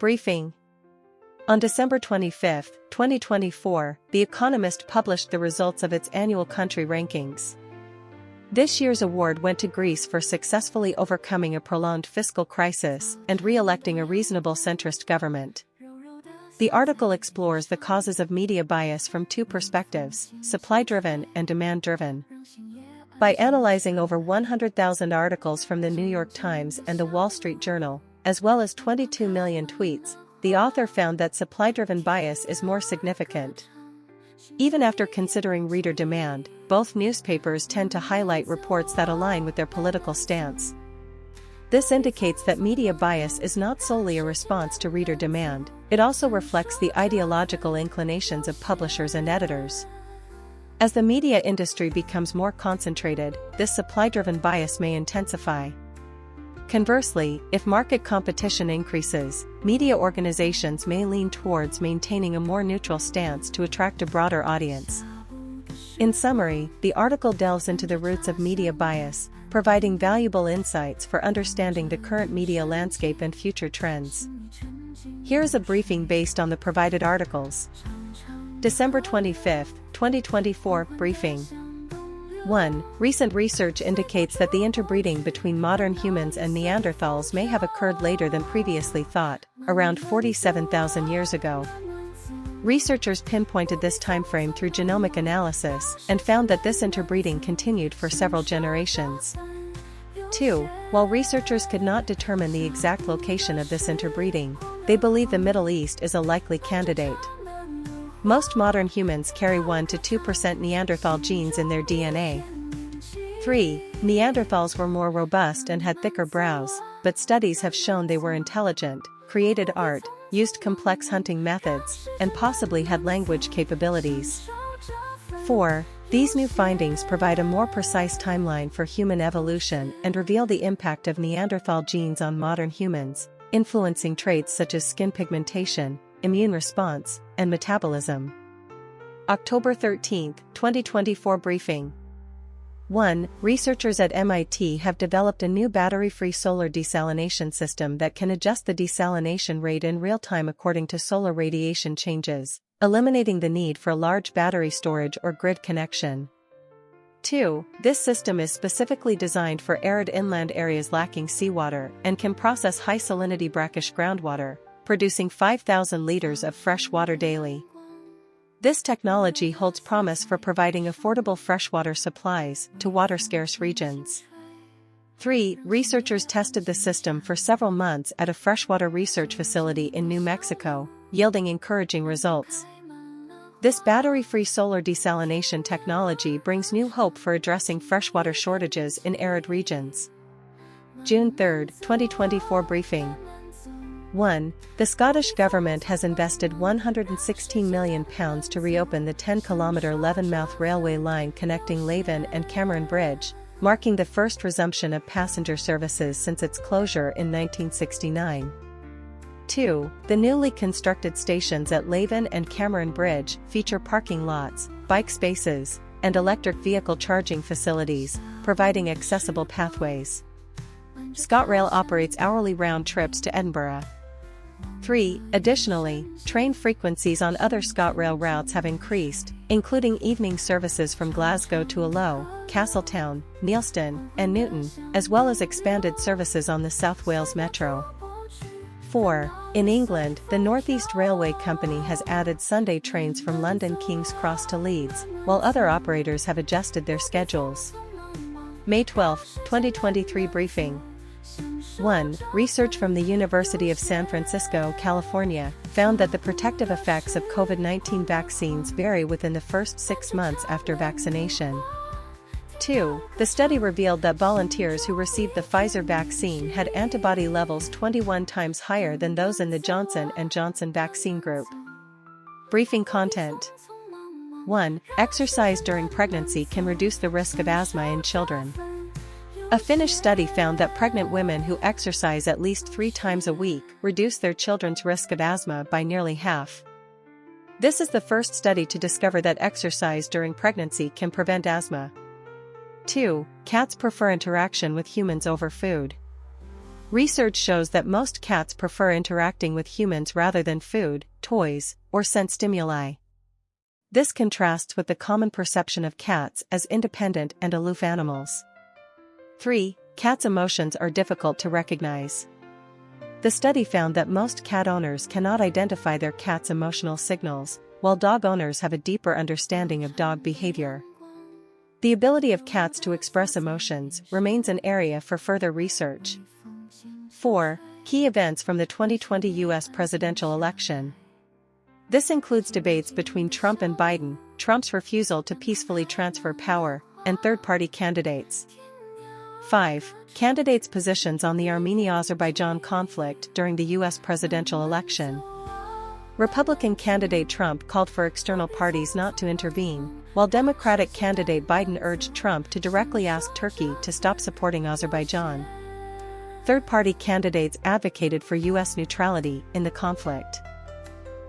Briefing. On December 25, 2024, The Economist published the results of its annual country rankings. This year's award went to Greece for successfully overcoming a prolonged fiscal crisis and re-electing a reasonable centrist government. The article explores the causes of media bias from two perspectives, supply-driven and demand-driven. By analyzing over 100,000 articles from the New York Times and the Wall Street Journal, as well as 22 million tweets, the author found that supply-driven bias is more significant. Even after considering reader demand, both newspapers tend to highlight reports that align with their political stance. This indicates that media bias is not solely a response to reader demand, it also reflects the ideological inclinations of publishers and editors. As the media industry becomes more concentrated, this supply-driven bias may intensify. Conversely, if market competition increases, media organizations may lean towards maintaining a more neutral stance to attract a broader audience. In summary, the article delves into the roots of media bias, providing valuable insights for understanding the current media landscape and future trends. Here is a briefing based on the provided articles. December 25, 2024 Briefing. 1. Recent research indicates that the interbreeding between modern humans and Neanderthals may have occurred later than previously thought, around 47,000 years ago. Researchers pinpointed this timeframe through genomic analysis and found that this interbreeding continued for several generations. 2. While researchers could not determine the exact location of this interbreeding, they believe the Middle East is a likely candidate. Most modern humans carry 1 to 2% Neanderthal genes in their DNA. 3. Neanderthals were more robust and had thicker brows, but studies have shown they were intelligent, created art, used complex hunting methods, and possibly had language capabilities. 4. These new findings provide a more precise timeline for human evolution and reveal the impact of Neanderthal genes on modern humans, influencing traits such as skin pigmentation, immune response, and metabolism. October 13, 2024 Briefing. 1. Researchers at MIT have developed a new battery-free solar desalination system that can adjust the desalination rate in real time according to solar radiation changes, eliminating the need for large battery storage or grid connection. 2. This system is specifically designed for arid inland areas lacking seawater and can process high-salinity brackish groundwater, producing 5,000 liters of fresh water daily. This technology holds promise for providing affordable freshwater supplies to water-scarce regions. 3. Researchers tested the system for several months at a freshwater research facility in New Mexico, yielding encouraging results. This battery-free solar desalination technology brings new hope for addressing freshwater shortages in arid regions. June 3, 2024 Briefing. 1. The Scottish Government has invested £116 million to reopen the 10-kilometre Leavenmouth railway line connecting Leven and Cameron Bridge, marking the first resumption of passenger services since its closure in 1969. 2. The newly constructed stations at Leven and Cameron Bridge feature parking lots, bike spaces, and electric vehicle charging facilities, providing accessible pathways. ScotRail operates hourly round trips to Edinburgh. 3. Additionally, train frequencies on other ScotRail routes have increased, including evening services from Glasgow to Alloa, Castletown, Neilston, and Newton, as well as expanded services on the South Wales Metro. 4. In England, the North East Railway Company has added Sunday trains from London King's Cross to Leeds, while other operators have adjusted their schedules. May 12, 2023 Briefing. 1. Research from the University of San Francisco, California, found that the protective effects of COVID-19 vaccines vary within the first 6 months after vaccination. 2. The study revealed that volunteers who received the Pfizer vaccine had antibody levels 21 times higher than those in the Johnson & Johnson vaccine group. Briefing content. 1. Exercise during pregnancy can reduce the risk of asthma in children. A Finnish study found that pregnant women who exercise at least 3 times a week reduce their children's risk of asthma by nearly half. This is the first study to discover that exercise during pregnancy can prevent asthma. 2. Cats prefer interaction with humans over food. Research shows that most cats prefer interacting with humans rather than food, toys, or sense stimuli. This contrasts with the common perception of cats as independent and aloof animals. 3. Cats' emotions are difficult to recognize. The study found that most cat owners cannot identify their cat's emotional signals, while dog owners have a deeper understanding of dog behavior. The ability of cats to express emotions remains an area for further research. 4. Key events from the 2020 U.S. presidential election. This includes debates between Trump and Biden, Trump's refusal to peacefully transfer power, and third-party candidates. 5. Candidates' positions on the Armenia-Azerbaijan conflict during the U.S. presidential election. Republican candidate Trump called for external parties not to intervene, while Democratic candidate Biden urged Trump to directly ask Turkey to stop supporting Azerbaijan. Third-party candidates advocated for U.S. neutrality in the conflict.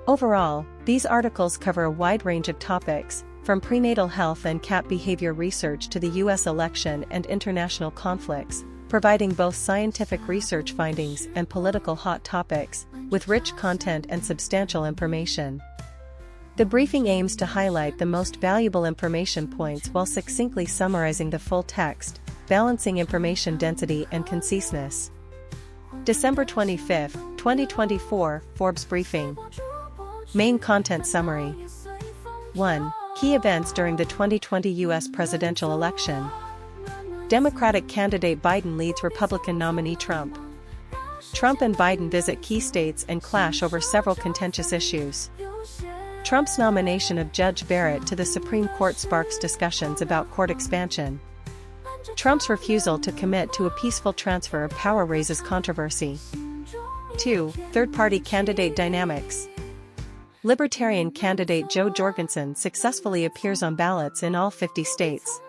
Overall, these articles cover a wide range of topics, from prenatal health and cat behavior research to the U.S. election and international conflicts, providing both scientific research findings and political hot topics, with rich content and substantial information. The briefing aims to highlight the most valuable information points while succinctly summarizing the full text, balancing information density and conciseness. December 25, 2024, Forbes Briefing. Main Content Summary. 1. Key events during the 2020 U.S. presidential election. Democratic candidate Biden leads Republican nominee Trump. Trump and Biden visit key states and clash over several contentious issues. Trump's nomination of Judge Barrett to the Supreme Court sparks discussions about court expansion. Trump's refusal to commit to a peaceful transfer of power raises controversy. 2. Third-party candidate dynamics. Libertarian candidate Jo Jorgensen successfully appears on ballots in all 50 states.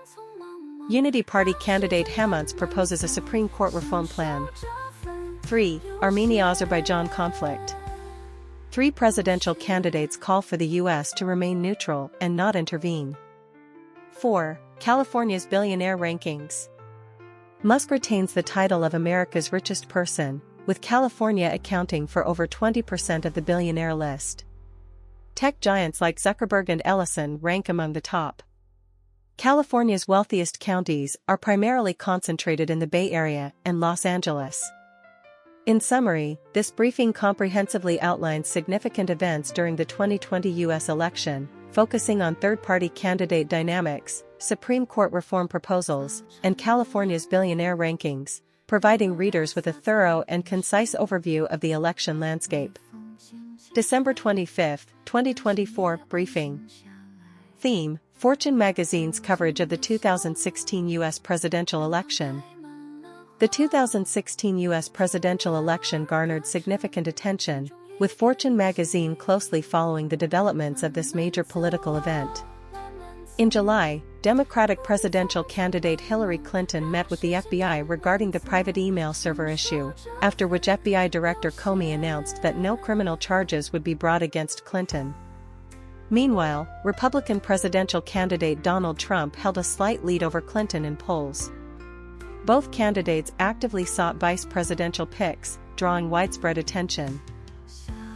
Unity Party candidate Hammonds proposes a Supreme Court reform plan. 3. Armenia-Azerbaijan conflict. 3 presidential candidates call for the U.S. to remain neutral and not intervene. 4. California's billionaire rankings. Musk retains the title of America's richest person, with California accounting for over 20% of the billionaire list. Tech giants like Zuckerberg and Ellison rank among the top. California's wealthiest counties are primarily concentrated in the Bay Area and Los Angeles. In summary, this briefing comprehensively outlines significant events during the 2020 U.S. election, focusing on third-party candidate dynamics, Supreme Court reform proposals, and California's billionaire rankings, providing readers with a thorough and concise overview of the election landscape. December 25, 2024, Briefing. Theme: Fortune magazine's coverage of the 2016 U.S. presidential election. The 2016 U.S. presidential election garnered significant attention, with Fortune magazine closely following the developments of this major political event. In July, Democratic presidential candidate Hillary Clinton met with the FBI regarding the private email server issue, after which FBI Director Comey announced that no criminal charges would be brought against Clinton. Meanwhile, Republican presidential candidate Donald Trump held a slight lead over Clinton in polls. Both candidates actively sought vice presidential picks, drawing widespread attention.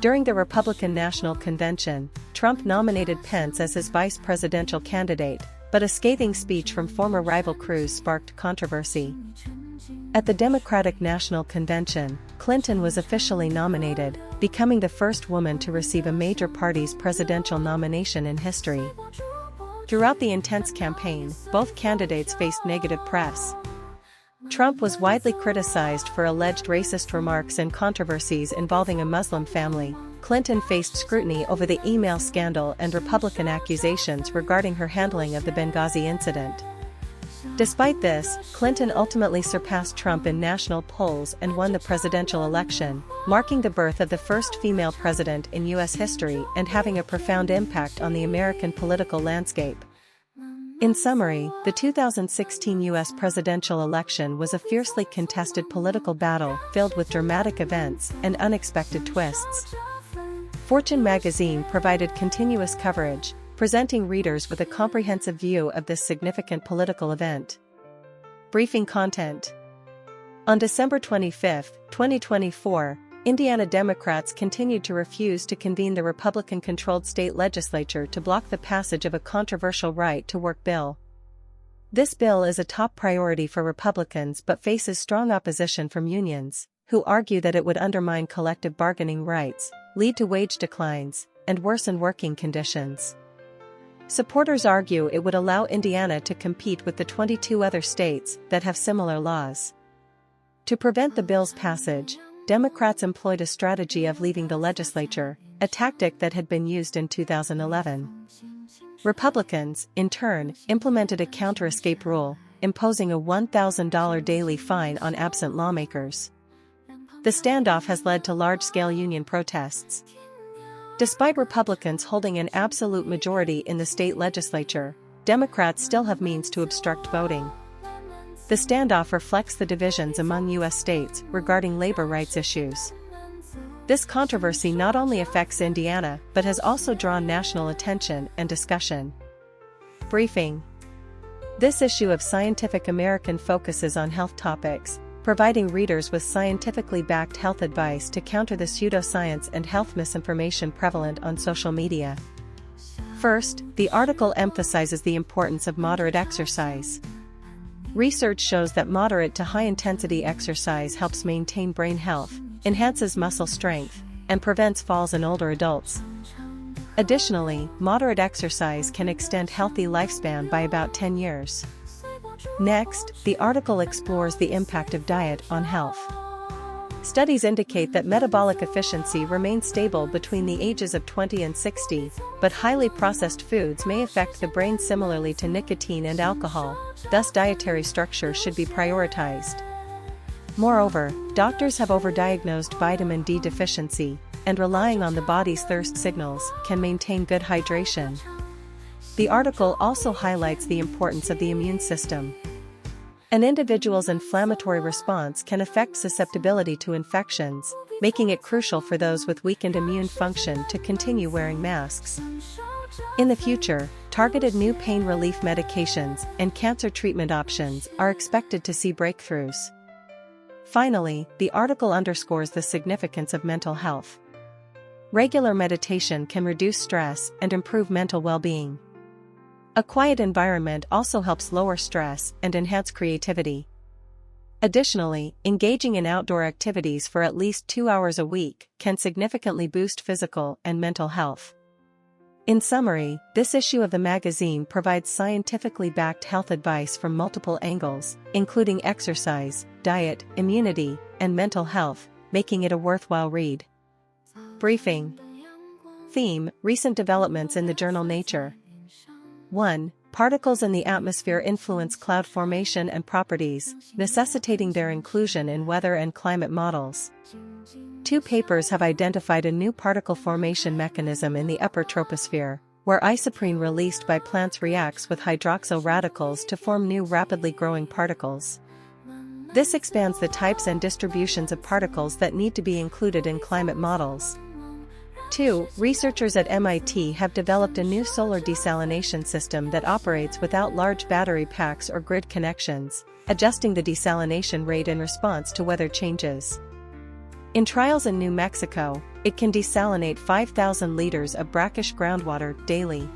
During the Republican National Convention, Trump nominated Pence as his vice presidential candidate, but a scathing speech from former rival Cruz sparked controversy. At the Democratic National Convention, Clinton was officially nominated, becoming the first woman to receive a major party's presidential nomination in history. Throughout the intense campaign, both candidates faced negative press. Trump was widely criticized for alleged racist remarks and controversies involving a Muslim family. Clinton faced scrutiny over the email scandal and Republican accusations regarding her handling of the Benghazi incident. Despite this, Clinton ultimately surpassed Trump in national polls and won the presidential election, marking the birth of the first female president in U.S. history and having a profound impact on the American political landscape. In summary, the 2016 U.S. presidential election was a fiercely contested political battle filled with dramatic events and unexpected twists. Fortune magazine provided continuous coverage, presenting readers with a comprehensive view of this significant political event. Briefing content. On December 25, 2024, Indiana Democrats continued to refuse to convene the Republican-controlled state legislature to block the passage of a controversial right-to-work bill. This bill is a top priority for Republicans but faces strong opposition from unions, who argue that it would undermine collective bargaining rights, lead to wage declines, and worsen working conditions. Supporters argue it would allow Indiana to compete with the 22 other states that have similar laws. To prevent the bill's passage, Democrats employed a strategy of leaving the legislature, a tactic that had been used in 2011. Republicans, in turn, implemented a counter-escape rule, imposing a $1,000 daily fine on absent lawmakers. The standoff has led to large-scale union protests. Despite Republicans holding an absolute majority in the state legislature, Democrats still have means to obstruct voting. The standoff reflects the divisions among U.S. states regarding labor rights issues. This controversy not only affects Indiana but has also drawn national attention and discussion. Briefing. This issue of Scientific American focuses on health topics, providing readers with scientifically backed health advice to counter the pseudoscience and health misinformation prevalent on social media. First, the article emphasizes the importance of moderate exercise. Research shows that moderate to high-intensity exercise helps maintain brain health, enhances muscle strength, and prevents falls in older adults. Additionally, moderate exercise can extend healthy lifespan by about 10 years. Next, the article explores the impact of diet on health. Studies indicate that metabolic efficiency remains stable between the ages of 20 and 60, but highly processed foods may affect the brain similarly to nicotine and alcohol, thus dietary structure should be prioritized. Moreover, doctors have overdiagnosed vitamin D deficiency, and relying on the body's thirst signals can maintain good hydration. The article also highlights the importance of the immune system. An individual's inflammatory response can affect susceptibility to infections, making it crucial for those with weakened immune function to continue wearing masks. In the future, targeted new pain relief medications and cancer treatment options are expected to see breakthroughs. Finally, the article underscores the significance of mental health. Regular meditation can reduce stress and improve mental well-being. A quiet environment also helps lower stress and enhance creativity. Additionally, engaging in outdoor activities for at least 2 hours a week can significantly boost physical and mental health. In summary, this issue of the magazine provides scientifically backed health advice from multiple angles, including exercise, diet, immunity, and mental health, making it a worthwhile read. Briefing. Theme: Recent developments in the journal Nature. 1. Particles in the atmosphere influence cloud formation and properties, necessitating their inclusion in weather and climate models. 2 papers have identified a new particle formation mechanism in the upper troposphere, where isoprene released by plants reacts with hydroxyl radicals to form new rapidly growing particles. This expands the types and distributions of particles that need to be included in climate models. 2. Researchers at MIT have developed a new solar desalination system that operates without large battery packs or grid connections, adjusting the desalination rate in response to weather changes. In trials in New Mexico, it can desalinate 5,000 liters of brackish groundwater daily.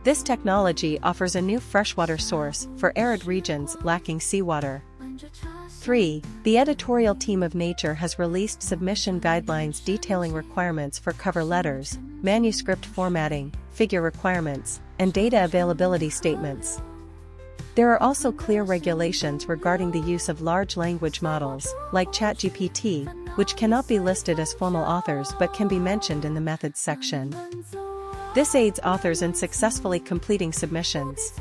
This technology offers a new freshwater source for arid regions lacking seawater. 3. The editorial team of Nature has released submission guidelines detailing requirements for cover letters, manuscript formatting, figure requirements, and data availability statements. There are also clear regulations regarding the use of large language models, like ChatGPT, which cannot be listed as formal authors but can be mentioned in the methods section. This aids authors in successfully completing submissions.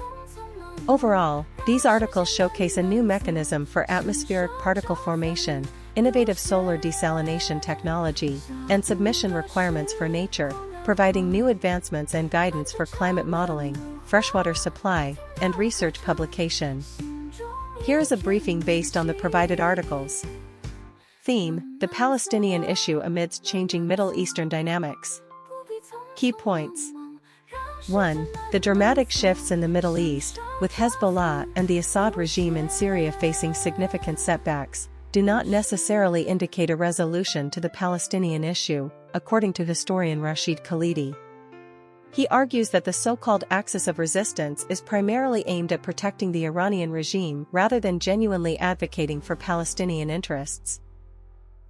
Overall, these articles showcase a new mechanism for atmospheric particle formation, innovative solar desalination technology, and submission requirements for Nature, providing new advancements and guidance for climate modeling, freshwater supply, and research publication. Here is a briefing based on the provided articles. Theme: The Palestinian issue amidst changing Middle Eastern dynamics. Key points. 1. The dramatic shifts in the Middle East, with Hezbollah and the Assad regime in Syria facing significant setbacks, do not necessarily indicate a resolution to the Palestinian issue, according to historian Rashid Khalidi. He argues that the so-called axis of resistance is primarily aimed at protecting the Iranian regime rather than genuinely advocating for Palestinian interests.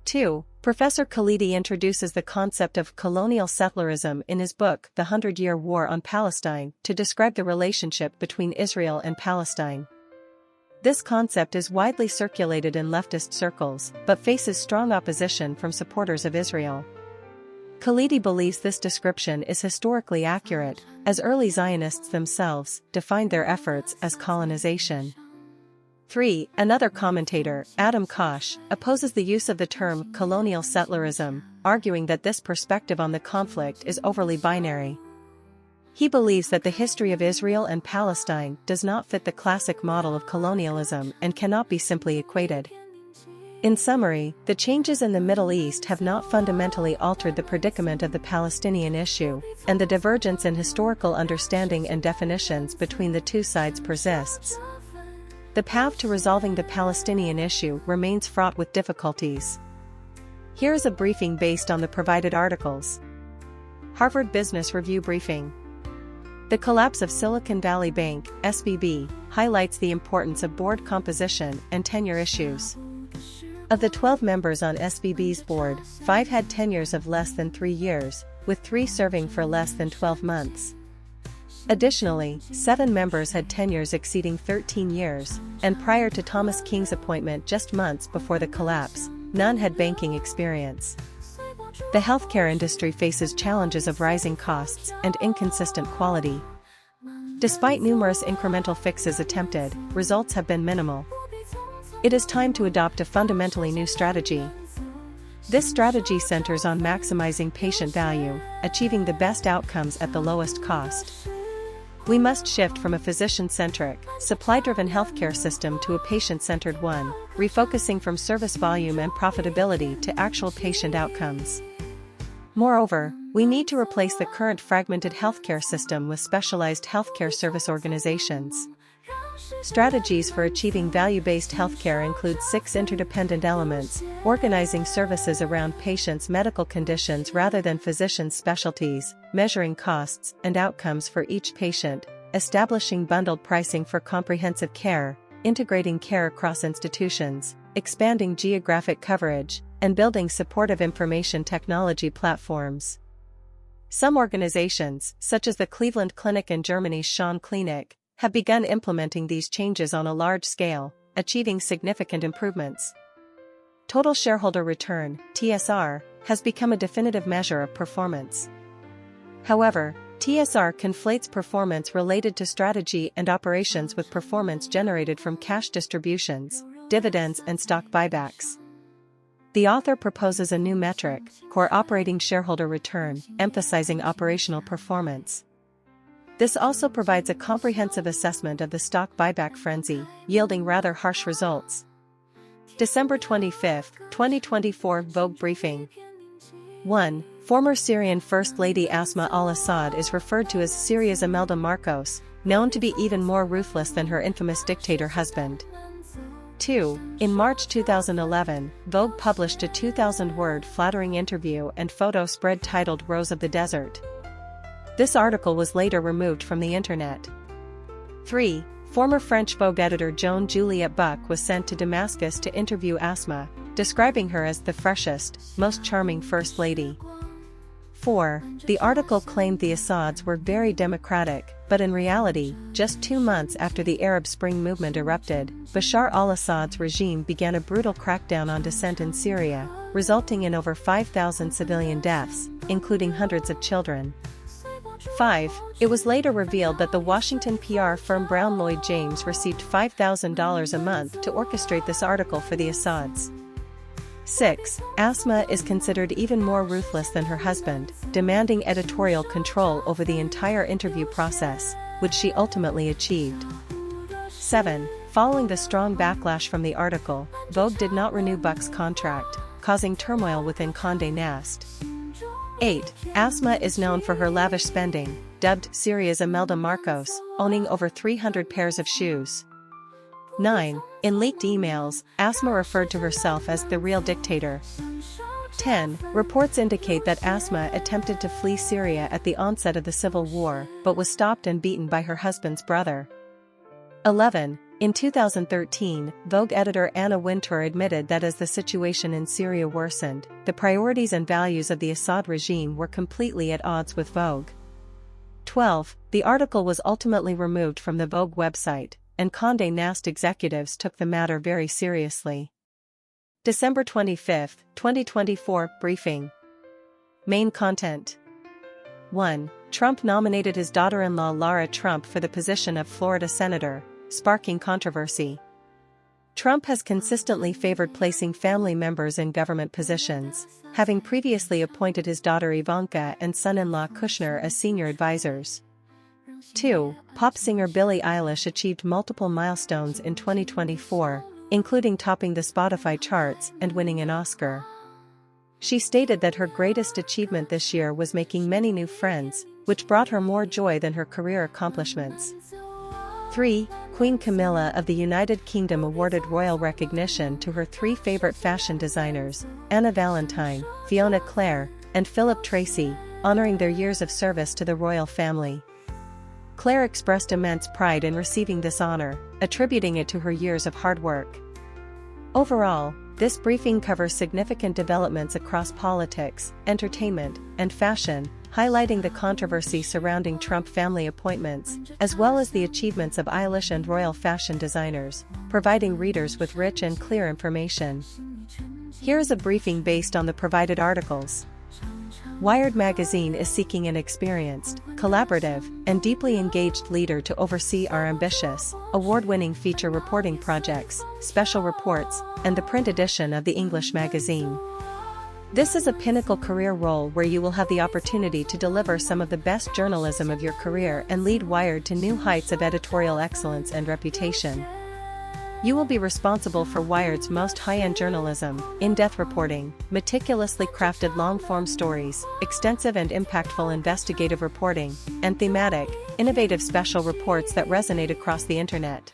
2. Professor Khalidi introduces the concept of colonial settlerism in his book The 100-Year War on Palestine to describe the relationship between Israel and Palestine. This concept is widely circulated in leftist circles but faces strong opposition from supporters of Israel. Khalidi believes this description is historically accurate, as early Zionists themselves defined their efforts as colonization. 3. Another commentator, Adam Kosh, opposes the use of the term colonial settlerism, arguing that this perspective on the conflict is overly binary. He believes that the history of Israel and Palestine does not fit the classic model of colonialism and cannot be simply equated. In summary, the changes in the Middle East have not fundamentally altered the predicament of the Palestinian issue, and the divergence in historical understanding and definitions between the two sides persists. The path to resolving the Palestinian issue remains fraught with difficulties. Here is a briefing based on the provided articles. Harvard Business Review Briefing. The collapse of Silicon Valley Bank, SVB, highlights the importance of board composition and tenure issues. Of the 12 members on SVB's board, 5 had tenures of less than 3 years, with 3 serving for less than 12 months. Additionally, 7 members had tenures exceeding 13 years, and prior to Thomas King's appointment just months before the collapse, none had banking experience. The healthcare industry faces challenges of rising costs and inconsistent quality. Despite numerous incremental fixes attempted, results have been minimal. It is time to adopt a fundamentally new strategy. This strategy centers on maximizing patient value, achieving the best outcomes at the lowest cost. We must shift from a physician-centric, supply-driven healthcare system to a patient-centered one, refocusing from service volume and profitability to actual patient outcomes. Moreover, we need to replace the current fragmented healthcare system with specialized healthcare service organizations. Strategies for achieving value-based healthcare include 6 interdependent elements: organizing services around patients' medical conditions rather than physicians' specialties, measuring costs and outcomes for each patient, establishing bundled pricing for comprehensive care, integrating care across institutions, expanding geographic coverage, and building supportive information technology platforms. Some organizations, such as the Cleveland Clinic and Germany's Schön Klinik, have begun implementing these changes on a large scale, achieving significant improvements. Total shareholder return, TSR, has become a definitive measure of performance. However, TSR conflates performance related to strategy and operations with performance generated from cash distributions, dividends, and stock buybacks. The author proposes a new metric, core operating shareholder return, emphasizing operational performance. This also provides a comprehensive assessment of the stock buyback frenzy, yielding rather harsh results. December 25, 2024 Vogue Briefing. 1. Former Syrian First Lady Asma al-Assad is referred to as Syria's Imelda Marcos, known to be even more ruthless than her infamous dictator husband. 2. In March 2011, Vogue published a 2,000-word flattering interview and photo spread titled Rose of the Desert. This article was later removed from the internet. 3. Former French Vogue editor Joan Juliette Buck was sent to Damascus to interview Asma, describing her as the freshest, most charming First Lady. 4. The article claimed the Assads were very democratic, but in reality, just 2 months after the Arab Spring movement erupted, Bashar al-Assad's regime began a brutal crackdown on dissent in Syria, resulting in over 5,000 civilian deaths, including hundreds of children. 5. It was later revealed that the Washington PR firm Brown Lloyd James received $5,000 a month to orchestrate this article for the Assads. 6. Asma is considered even more ruthless than her husband, demanding editorial control over the entire interview process, which she ultimately achieved. 7. Following the strong backlash from the article, Vogue did not renew Buck's contract, causing turmoil within Condé Nast. 8. Asma is known for her lavish spending, dubbed Syria's Imelda Marcos, owning over 300 pairs of shoes. 9. In leaked emails, Asma referred to herself as the real dictator. 10. Reports indicate that Asma attempted to flee Syria at the onset of the civil war, but was stopped and beaten by her husband's brother. 11. In 2013, Vogue editor Anna Wintour admitted that as the situation in Syria worsened, the priorities and values of the Assad regime were completely at odds with Vogue. 12. The article was ultimately removed from the Vogue website, and Condé Nast executives took the matter very seriously. December 25, 2024 briefing. Main content. 1. Trump nominated his daughter-in-law Lara Trump for the position of Florida senator, sparking controversy. Trump has consistently favored placing family members in government positions, having previously appointed his daughter Ivanka and son-in-law Kushner as senior advisors. 2. Pop singer Billie Eilish achieved multiple milestones in 2024, including topping the Spotify charts and winning an Oscar. She stated that her greatest achievement this year was making many new friends, which brought her more joy than her career accomplishments. 3. Queen Camilla of the United Kingdom awarded royal recognition to her 3 favorite fashion designers, Anna Valentine, Fiona Clare, and Philip Tracy, honoring their years of service to the royal family. Claire expressed immense pride in receiving this honor, attributing it to her years of hard work. Overall, this briefing covers significant developments across politics, entertainment, and fashion, highlighting the controversy surrounding Trump family appointments, as well as the achievements of Eilish and royal fashion designers, providing readers with rich and clear information. Here is a briefing based on the provided articles. Wired magazine is seeking an experienced, collaborative, and deeply engaged leader to oversee our ambitious, award-winning feature reporting projects, special reports, and the print edition of the English magazine. This is a pinnacle career role where you will have the opportunity to deliver some of the best journalism of your career and lead Wired to new heights of editorial excellence and reputation. You will be responsible for Wired's most high-end journalism, in-depth reporting, meticulously crafted long-form stories, extensive and impactful investigative reporting, and thematic, innovative special reports that resonate across the internet.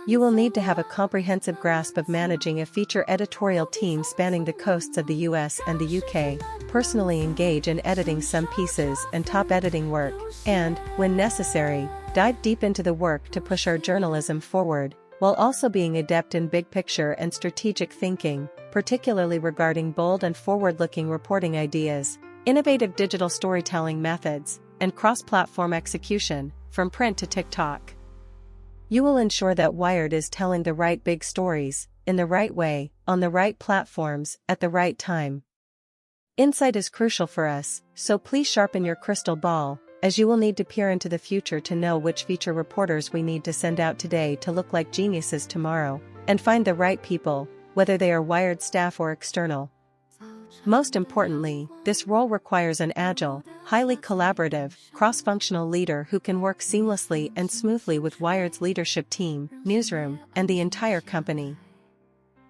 You will need to have a comprehensive grasp of managing a feature editorial team spanning the coasts of the US and the UK, personally engage in editing some pieces and top editing work, and, when necessary, dive deep into the work to push our journalism forward, while also being adept in big picture and strategic thinking, particularly regarding bold and forward-looking reporting ideas, innovative digital storytelling methods, and cross-platform execution, from print to TikTok. You will ensure that Wired is telling the right big stories, in the right way, on the right platforms, at the right time. Insight is crucial for us, so please sharpen your crystal ball, as you will need to peer into the future to know which feature reporters we need to send out today to look like geniuses tomorrow, and find the right people, whether they are Wired staff or external. Most importantly, this role requires an agile, highly collaborative, cross-functional leader who can work seamlessly and smoothly with Wired's leadership team, newsroom, and the entire company.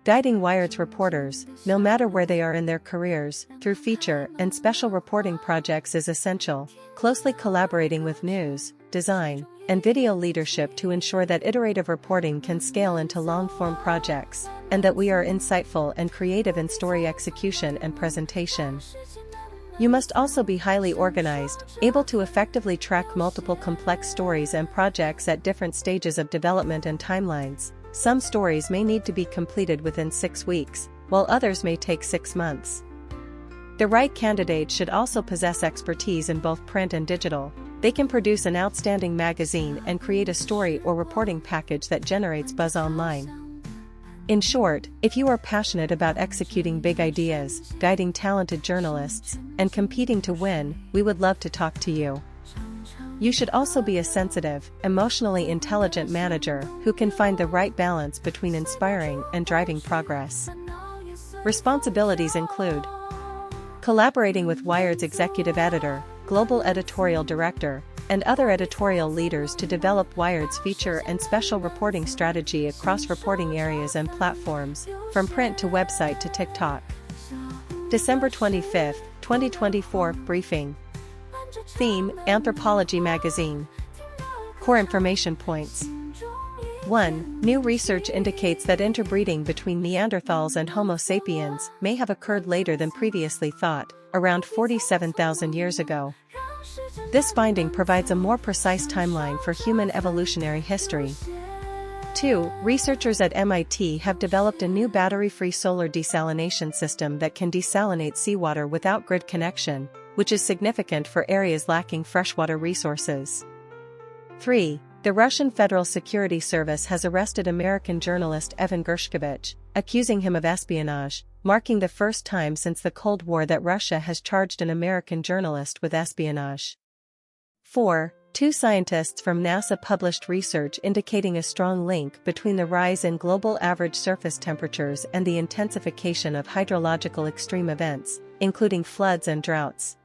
Guiding Wired's reporters, no matter where they are in their careers, through feature and special reporting projects is essential, closely collaborating with news, design, and video leadership to ensure that iterative reporting can scale into long-form projects, and that we are insightful and creative in story execution and presentation. You must also be highly organized, able to effectively track multiple complex stories and projects at different stages of development and timelines. Some stories may need to be completed within 6 weeks, while others may take 6 months. The right candidate should also possess expertise in both print and digital. They can produce an outstanding magazine and create a story or reporting package that generates buzz online. In short, if you are passionate about executing big ideas, guiding talented journalists, and competing to win, we would love to talk to you. You should also be a sensitive, emotionally intelligent manager who can find the right balance between inspiring and driving progress. Responsibilities include collaborating with Wired's executive editor, global editorial director, and other editorial leaders to develop Wired's feature and special reporting strategy across reporting areas and platforms, from print to website to TikTok. December 25, 2024 briefing. Theme: Anthropology Magazine. Core information points. 1. New research indicates that interbreeding between Neanderthals and Homo sapiens may have occurred later than previously thought, around 47,000 years ago. This finding provides a more precise timeline for human evolutionary history. 2. Researchers at MIT have developed a new battery-free solar desalination system that can desalinate seawater without grid connection, which is significant for areas lacking freshwater resources. 3. The Russian Federal Security Service has arrested American journalist Evan Gershkovich, accusing him of espionage, marking the first time since the Cold War that Russia has charged an American journalist with espionage. 4. Two scientists from NASA published research indicating a strong link between the rise in global average surface temperatures and the intensification of hydrological extreme events, including floods and droughts.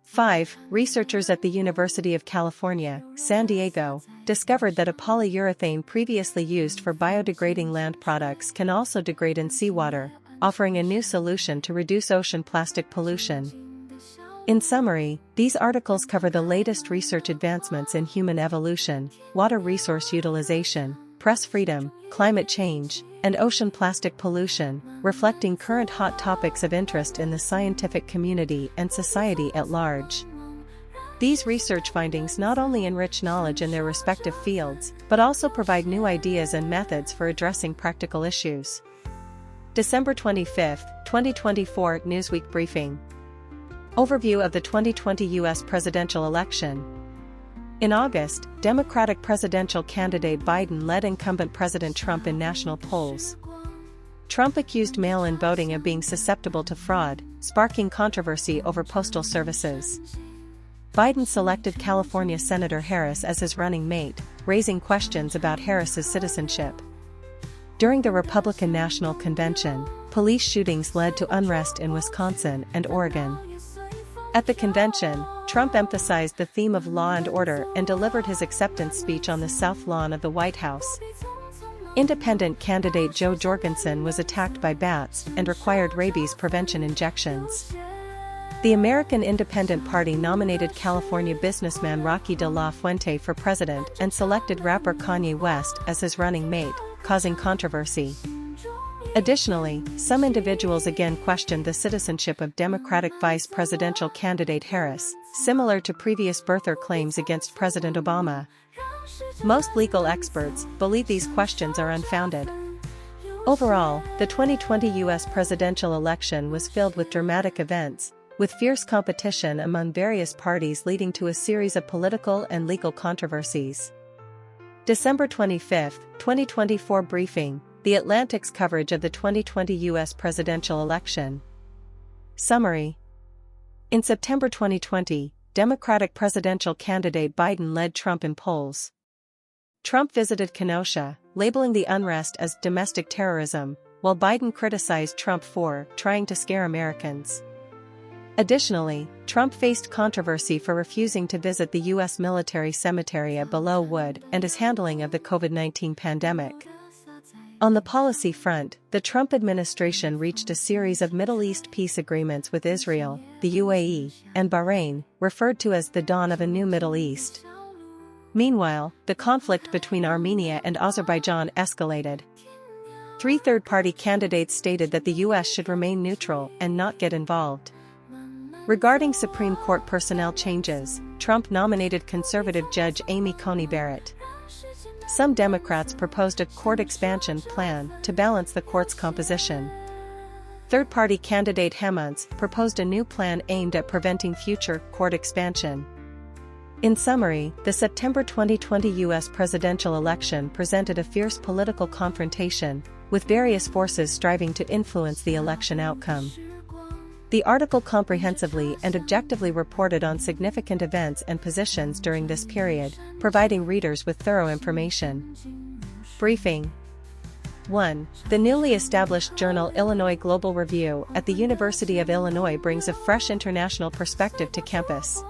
5. Researchers at the University of California, San Diego, discovered that a polyurethane previously used for biodegrading land products can also degrade in seawater, offering a new solution to reduce ocean plastic pollution. In summary, these articles cover the latest research advancements in human evolution, water resource utilization, press freedom, climate change, and ocean plastic pollution, reflecting current hot topics of interest in the scientific community and society at large. These research findings not only enrich knowledge in their respective fields, but also provide new ideas and methods for addressing practical issues. December 25, 2024 Newsweek Briefing. Overview of the 2020 U.S. presidential election. In August, Democratic presidential candidate Biden led incumbent President Trump in national polls. Trump accused mail-in voting of being susceptible to fraud, sparking controversy over postal services. Biden selected California Senator Harris as his running mate, raising questions about Harris's citizenship. During the Republican National Convention, police shootings led to unrest in Wisconsin and Oregon. At the convention, Trump emphasized the theme of law and order and delivered his acceptance speech on the South Lawn of the White House. Independent candidate Joe Jorgensen was attacked by bats and required rabies prevention injections. The American Independent Party nominated California businessman Rocky de la Fuente for president and selected rapper Kanye West as his running mate, causing controversy. Additionally, some individuals again questioned the citizenship of Democratic vice presidential candidate Harris, similar to previous birther claims against President Obama. Most legal experts believe these questions are unfounded. Overall, the 2020 U.S. presidential election was filled with dramatic events, with fierce competition among various parties leading to a series of political and legal controversies. December 25, 2024 Briefing. The Atlantic's coverage of the 2020 U.S. presidential election. Summary. In September 2020, Democratic presidential candidate Biden led Trump in polls. Trump visited Kenosha, labeling the unrest as domestic terrorism, while Biden criticized Trump for trying to scare Americans. Additionally, Trump faced controversy for refusing to visit the U.S. military cemetery at Belleau Wood and his handling of the COVID-19 pandemic. On the policy front, the Trump administration reached a series of Middle East peace agreements with Israel, the UAE, and Bahrain, referred to as the dawn of a new Middle East. Meanwhile, the conflict between Armenia and Azerbaijan escalated. Three third-party candidates stated that the U.S. should remain neutral and not get involved. Regarding Supreme Court personnel changes, Trump nominated conservative Judge Amy Coney Barrett. Some Democrats proposed a court expansion plan to balance the court's composition. Third-party candidate Hemantz proposed a new plan aimed at preventing future court expansion. In summary, the September 2020 U.S. presidential election presented a fierce political confrontation, with various forces striving to influence the election outcome. The article comprehensively and objectively reported on significant events and positions during this period, providing readers with thorough information. Briefing. 1. The newly established journal Illinois Global Review at the University of Illinois brings a fresh international perspective to campus.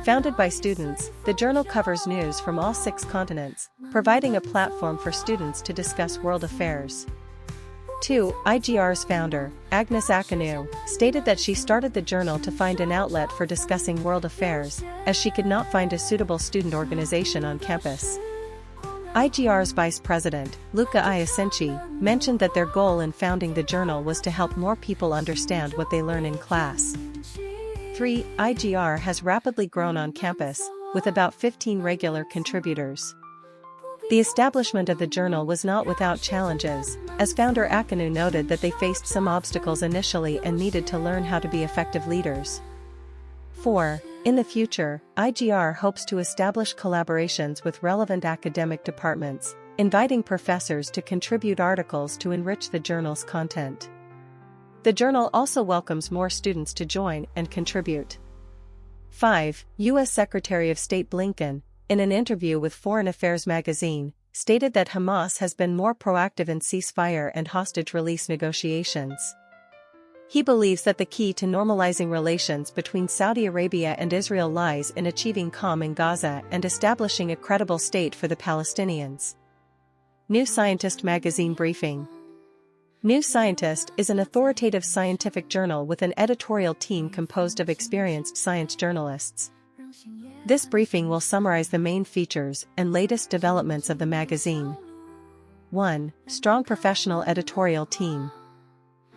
Founded by students, the journal covers news from all 6 continents, providing a platform for students to discuss world affairs. 2. IGR's founder, Agnes Akanu, stated that she started the journal to find an outlet for discussing world affairs, as she could not find a suitable student organization on campus. IGR's vice president, Luca Iacinci, mentioned that their goal in founding the journal was to help more people understand what they learn in class. 3. IGR has rapidly grown on campus, with about 15 regular contributors. The establishment of the journal was not without challenges, as founder Akanu noted that they faced some obstacles initially and needed to learn how to be effective leaders. 4. In the future, IGR hopes to establish collaborations with relevant academic departments, inviting professors to contribute articles to enrich the journal's content. The journal also welcomes more students to join and contribute. 5. U.S. Secretary of State Blinken, in an interview with Foreign Affairs magazine, stated that Hamas has been more proactive in ceasefire and hostage release negotiations. He believes that the key to normalizing relations between Saudi Arabia and Israel lies in achieving calm in Gaza and establishing a credible state for the Palestinians. New Scientist magazine briefing. New Scientist is an authoritative scientific journal with an editorial team composed of experienced science journalists. This briefing will summarize the main features and latest developments of the magazine. 1. Strong professional editorial team.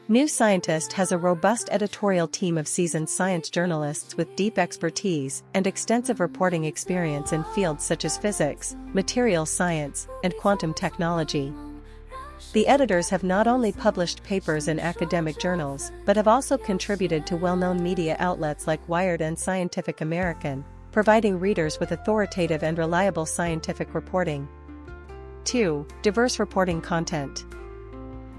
New Scientist has a robust editorial team of seasoned science journalists with deep expertise and extensive reporting experience in fields such as physics, materials science, and quantum technology. The editors have not only published papers in academic journals, but have also contributed to well-known media outlets like Wired and Scientific American, providing readers with authoritative and reliable scientific reporting. 2. Diverse reporting content.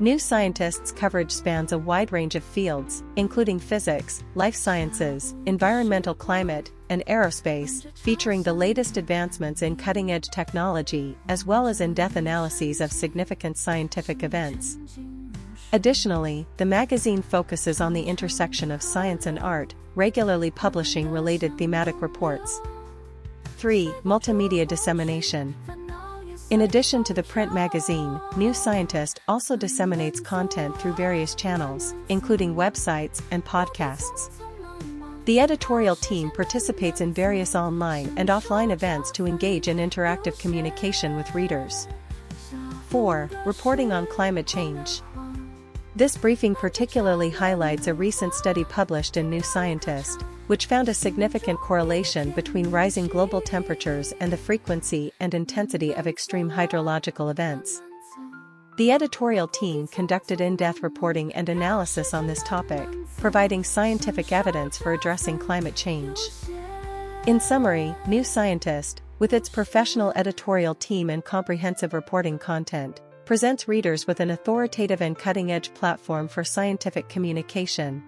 New Scientist's coverage spans a wide range of fields, including physics, life sciences, environmental climate, and aerospace, featuring the latest advancements in cutting-edge technology, as well as in-depth analyses of significant scientific events. Additionally, the magazine focuses on the intersection of science and art, regularly publishing related thematic reports. 3. Multimedia dissemination. In addition to the print magazine, New Scientist also disseminates content through various channels, including websites and podcasts. The editorial team participates in various online and offline events to engage in interactive communication with readers. 4. Reporting on climate change. This briefing particularly highlights a recent study published in New Scientist, which found a significant correlation between rising global temperatures and the frequency and intensity of extreme hydrological events. The editorial team conducted in-depth reporting and analysis on this topic, providing scientific evidence for addressing climate change. In summary, New Scientist, with its professional editorial team and comprehensive reporting content, presents readers with an authoritative and cutting-edge platform for scientific communication.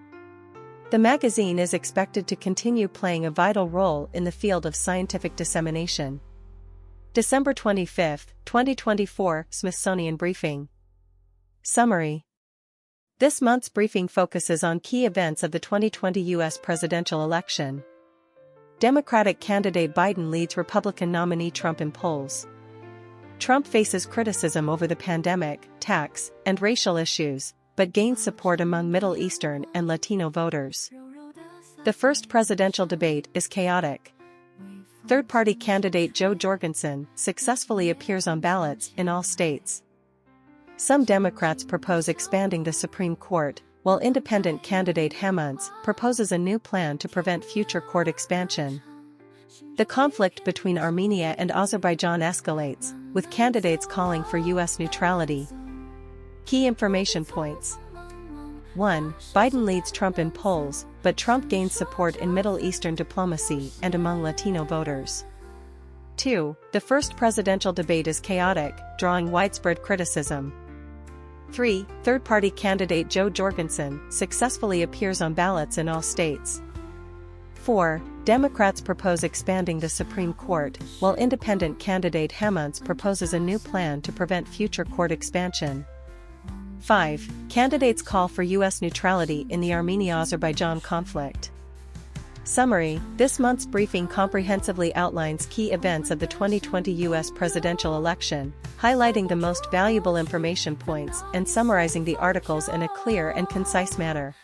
The magazine is expected to continue playing a vital role in the field of scientific dissemination. December 25, 2024, Smithsonian Briefing. Summary. This month's briefing focuses on key events of the 2020 U.S. presidential election. Democratic candidate Biden leads Republican nominee Trump in polls. Trump faces criticism over the pandemic, tax, and racial issues, but gains support among Middle Eastern and Latino voters. The first presidential debate is chaotic. Third-party candidate Jo Jorgensen successfully appears on ballots in all states. Some Democrats propose expanding the Supreme Court, while independent candidate Hammonds proposes a new plan to prevent future court expansion. The conflict between Armenia and Azerbaijan escalates, with candidates calling for U.S. neutrality. Key information points. 1. Biden leads Trump in polls, but Trump gains support in Middle Eastern diplomacy and among Latino voters. 2. The first presidential debate is chaotic, drawing widespread criticism. 3. Third-party candidate Jo Jorgensen successfully appears on ballots in all states. 4. Democrats propose expanding the Supreme Court, while independent candidate Hammonds proposes a new plan to prevent future court expansion. 5. Candidates call for U.S. neutrality in the Armenia-Azerbaijan conflict. Summary: this month's briefing comprehensively outlines key events of the 2020 U.S. presidential election, highlighting the most valuable information points and summarizing the articles in a clear and concise manner.